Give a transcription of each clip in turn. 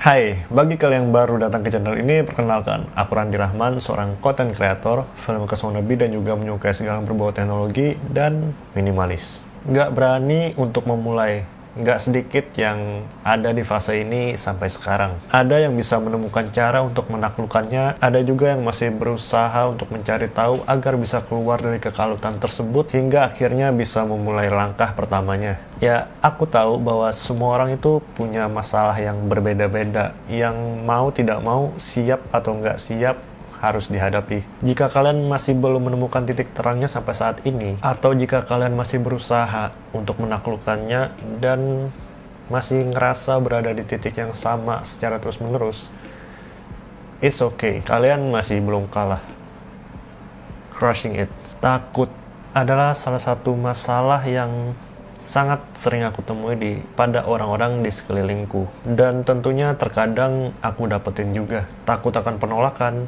Hai, bagi kalian yang baru datang ke channel ini, perkenalkan, aku Randi Rahman, seorang content creator, film wannabe dan juga menyukai segala yang berbau teknologi dan minimalis. Nggak berani untuk memulai, nggak sedikit yang ada di fase ini sampai sekarang. Ada yang bisa menemukan cara untuk menaklukkannya, ada juga yang masih berusaha untuk mencari tahu agar bisa keluar dari kekalutan tersebut hingga akhirnya bisa memulai langkah pertamanya. Ya, aku tahu bahwa semua orang itu punya masalah yang berbeda-beda, yang mau tidak mau, siap atau nggak siap, harus dihadapi. Jika kalian masih belum menemukan titik terangnya sampai saat ini, atau jika kalian masih berusaha untuk menaklukkannya dan masih ngerasa berada di titik yang sama secara terus-menerus, it's okay, kalian masih belum kalah. Crushing it. Takut adalah salah satu masalah yang sangat sering aku temui pada orang-orang di sekelilingku. Dan tentunya terkadang aku dapetin juga. Takut akan penolakan,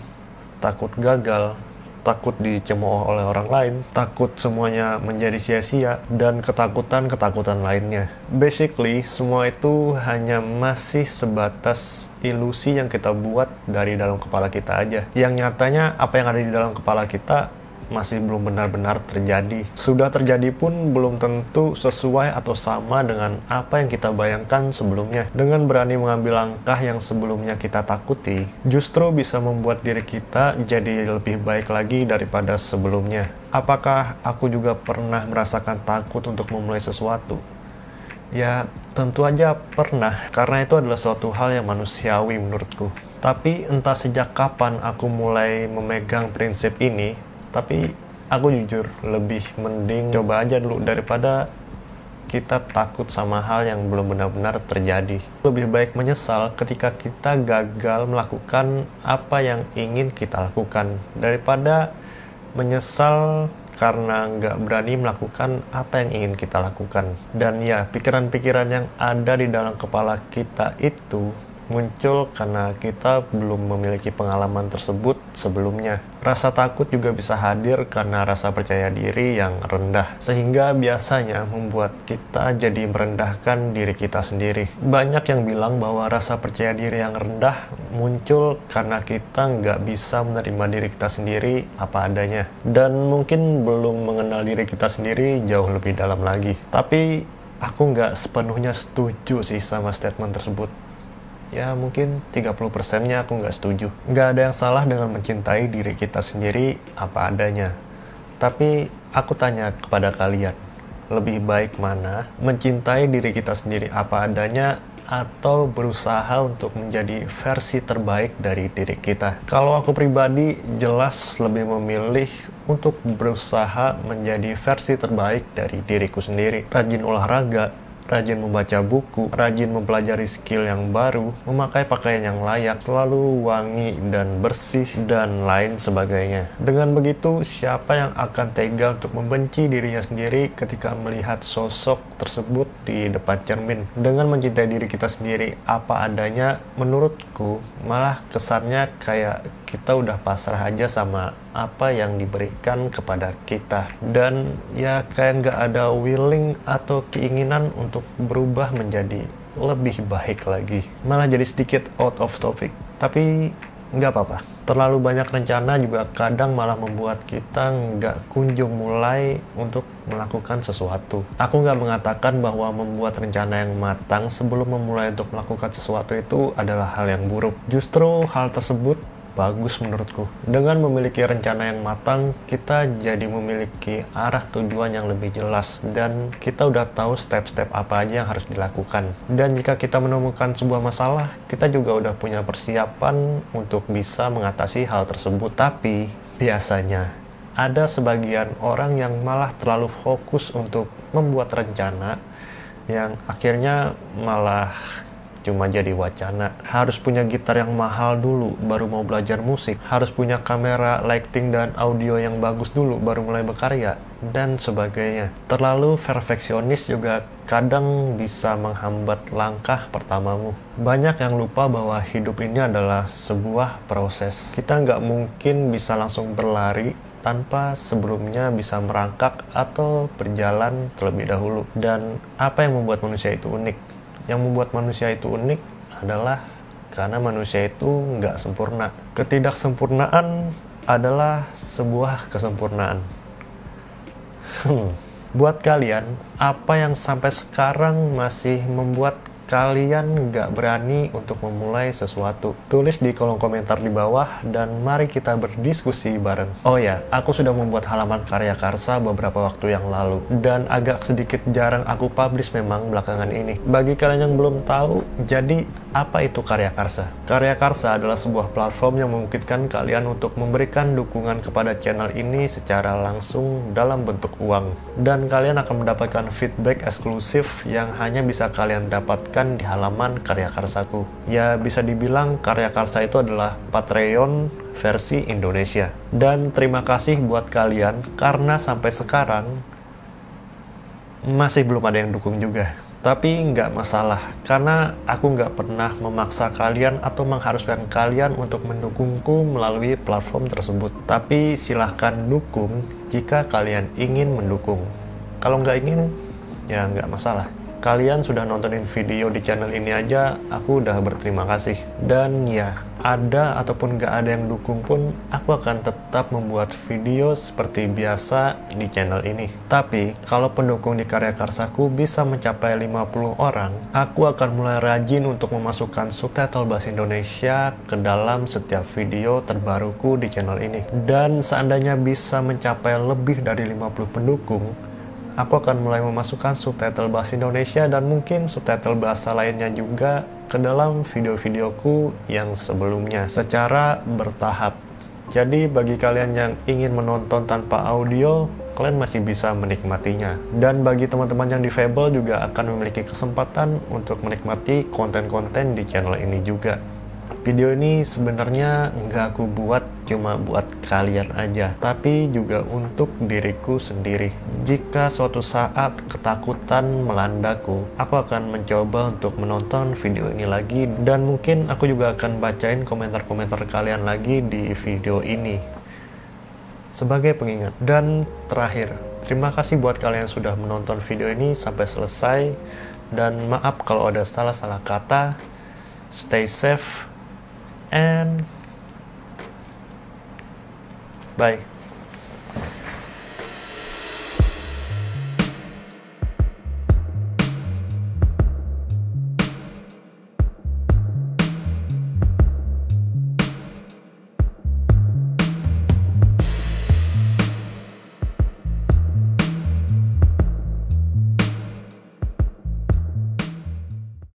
takut gagal, takut dicemooh oleh orang lain, takut semuanya menjadi sia-sia, dan ketakutan-ketakutan lainnya. Basically, semua itu hanya masih sebatas ilusi yang kita buat dari dalam kepala kita aja. Yang nyatanya apa yang ada di dalam kepala kita masih belum benar-benar terjadi. Sudah terjadi pun belum tentu sesuai atau sama dengan apa yang kita bayangkan sebelumnya. Dengan berani mengambil langkah yang sebelumnya kita takuti, justru bisa membuat diri kita jadi lebih baik lagi daripada sebelumnya. Apakah aku juga pernah merasakan takut untuk memulai sesuatu? Ya, tentu aja pernah, karena itu adalah suatu hal yang manusiawi menurutku. Tapi entah sejak kapan aku mulai memegang prinsip ini, tapi aku jujur lebih mending coba aja dulu daripada kita takut sama hal yang belum benar-benar terjadi. Lebih baik menyesal ketika kita gagal melakukan apa yang ingin kita lakukan daripada menyesal karena nggak berani melakukan apa yang ingin kita lakukan. Dan ya, pikiran-pikiran yang ada di dalam kepala kita itu muncul karena kita belum memiliki pengalaman tersebut sebelumnya. Rasa takut juga bisa hadir karena rasa percaya diri yang rendah, sehingga biasanya membuat kita jadi merendahkan diri kita sendiri. Banyak yang bilang bahwa rasa percaya diri yang rendah muncul karena kita nggak bisa menerima diri kita sendiri apa adanya, dan mungkin belum mengenal diri kita sendiri jauh lebih dalam lagi. Tapi aku nggak sepenuhnya setuju sih sama statement tersebut. Ya mungkin 30%-nya aku nggak setuju. Nggak ada yang salah dengan mencintai diri kita sendiri apa adanya. Tapi aku tanya kepada kalian, lebih baik mana? Mencintai diri kita sendiri apa adanya atau berusaha untuk menjadi versi terbaik dari diri kita? Kalau aku pribadi jelas lebih memilih untuk berusaha menjadi versi terbaik dari diriku sendiri. Rajin olahraga, rajin membaca buku, rajin mempelajari skill yang baru, memakai pakaian yang layak, selalu wangi dan bersih, dan lain sebagainya. Dengan begitu, siapa yang akan tega untuk membenci dirinya sendiri ketika melihat sosok tersebut di depan cermin? Dengan mencintai diri kita sendiri apa adanya, menurutku malah kesannya kayak kita udah pasrah aja sama apa yang diberikan kepada kita, dan ya kayak nggak ada willing atau keinginan untuk berubah menjadi lebih baik lagi. Malah jadi sedikit out of topic, tapi nggak apa-apa. Terlalu banyak rencana juga kadang malah membuat kita nggak kunjung mulai untuk melakukan sesuatu. Aku nggak mengatakan bahwa membuat rencana yang matang sebelum memulai untuk melakukan sesuatu itu adalah hal yang buruk. Justru hal tersebut bagus menurutku. Dengan memiliki rencana yang matang, kita jadi memiliki arah tujuan yang lebih jelas, dan kita udah tahu step-step apa aja yang harus dilakukan. Dan jika kita menemukan sebuah masalah, kita juga udah punya persiapan untuk bisa mengatasi hal tersebut. Tapi biasanya ada sebagian orang yang malah terlalu fokus untuk membuat rencana yang akhirnya malah cuma jadi wacana. Harus punya gitar yang mahal dulu baru mau belajar musik, harus punya kamera, lighting, dan audio yang bagus dulu baru mulai berkarya, dan sebagainya. Terlalu perfeksionis juga kadang bisa menghambat langkah pertamamu. Banyak yang lupa bahwa hidup ini adalah sebuah proses. Kita nggak mungkin bisa langsung berlari tanpa sebelumnya bisa merangkak atau berjalan terlebih dahulu. Dan apa yang membuat manusia itu unik? Yang membuat manusia itu unik adalah karena manusia itu nggak sempurna. Ketidaksempurnaan adalah sebuah kesempurnaan. Buat kalian, apa yang sampai sekarang masih membuat kalian nggak berani untuk memulai sesuatu? Tulis di kolom komentar di bawah dan mari kita berdiskusi bareng. Oh ya, aku sudah membuat halaman karya karsa beberapa waktu yang lalu dan agak sedikit jarang aku publish memang belakangan ini. Bagi kalian yang belum tahu, jadi apa itu karya karsa? Karya karsa adalah sebuah platform yang memungkinkan kalian untuk memberikan dukungan kepada channel ini secara langsung dalam bentuk uang. Dan kalian akan mendapatkan feedback eksklusif yang hanya bisa kalian dapatkan di halaman karya karsaku. Ya, bisa dibilang karya karsa itu adalah Patreon versi Indonesia. Dan terima kasih buat kalian karena sampai sekarang masih belum ada yang dukung juga. Tapi nggak masalah, karena aku nggak pernah memaksa kalian atau mengharuskan kalian untuk mendukungku melalui platform tersebut. Tapi silahkan dukung jika kalian ingin mendukung. Kalau nggak ingin, ya nggak masalah. Kalian sudah nontonin video di channel ini aja, aku udah berterima kasih. Dan ya, ada ataupun nggak ada yang dukung pun, aku akan tetap membuat video seperti biasa di channel ini. Tapi, kalau pendukung di karya karsaku bisa mencapai 50 orang, aku akan mulai rajin untuk memasukkan subtitle bahasa Indonesia ke dalam setiap video terbaruku di channel ini. Dan seandainya bisa mencapai lebih dari 50 pendukung, aku akan mulai memasukkan subtitle bahasa Indonesia dan mungkin subtitle bahasa lainnya juga ke dalam video-videoku yang sebelumnya secara bertahap. Jadi bagi kalian yang ingin menonton tanpa audio, kalian masih bisa menikmatinya. Dan bagi teman-teman yang difabel juga akan memiliki kesempatan untuk menikmati konten-konten di channel ini juga. Video ini sebenarnya nggak aku buat cuma buat kalian aja, tapi juga untuk diriku sendiri. Jika suatu saat ketakutan melandaku, aku akan mencoba untuk menonton video ini lagi, dan mungkin aku juga akan bacain komentar-komentar kalian lagi di video ini sebagai pengingat. Dan terakhir, terima kasih buat kalian yang sudah menonton video ini sampai selesai, dan maaf kalau ada salah-salah kata. Stay safe and bye.